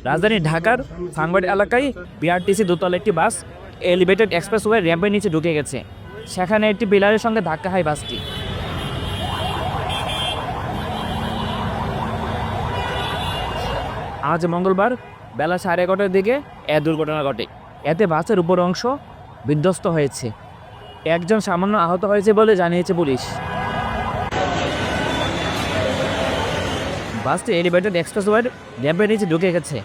রাজধানী ঢাকার ফার্মগেট এলাকায় বিআরটিসি দোতলা একটি বাস এলিভেটেড এক্সপ্রেসওয়ে র্যাম্পের নিচে ঢুকে গেছে। সেখানে একটি পিলারের সঙ্গে ধাক্কা খায় বাসটি। আজ মঙ্গলবার বেলা 11:30টার দিকে এ দুর্ঘটনা ঘটে। এতে বাসের উপর অংশ বিধ্বস্ত হয়েছে। একজন সামান্য আহত হয়েছে বলে জানিয়েছে পুলিশ। বাসটি এলিভেটেড এক্সপ্রেসওয়ের র্যাম্পের নিচে ঢুকে গেছে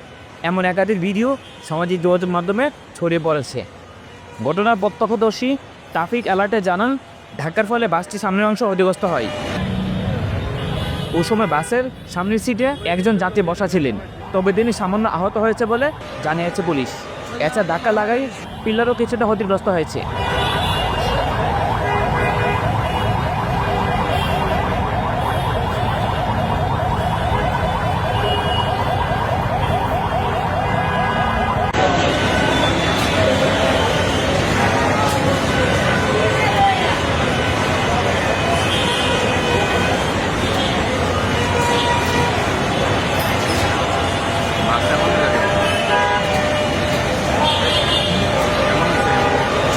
এমন একাধিক ভিডিও সামাজিক যোগাযোগ মাধ্যমে ছড়িয়ে পড়েছে। ঘটনার প্রত্যক্ষদর্শী ট্রাফিক অ্যালার্টে জানান, ধাক্কার ফলে বাসটির সামনের অংশ ক্ষতিগ্রস্ত হয়। ওই সময় বাসের সামনের সিটে একজন যাত্রী বসা ছিলেন, তবে তিনি সামান্য আহত হয়েছে বলে জানিয়েছে পুলিশ। এছাড়া ধাক্কা লাগায় পিলারও কিছুটা ক্ষতিগ্রস্ত হয়েছে।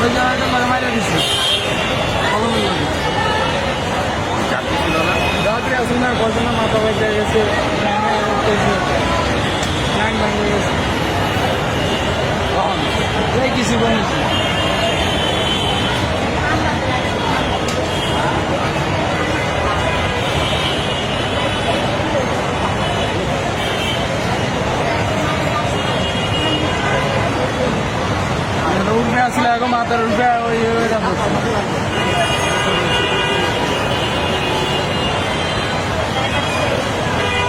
ওই জায়গাটা মারা দিচ্ছি যাত্রী ছিল না, যাত্রী আসুন না, ঘটনা মাথা বেঁচে গেছে, লাইন ভেঙে গেছে, এই কিছু বলেছি। উঠবে আসলে এখন মাথার উঠবে ওই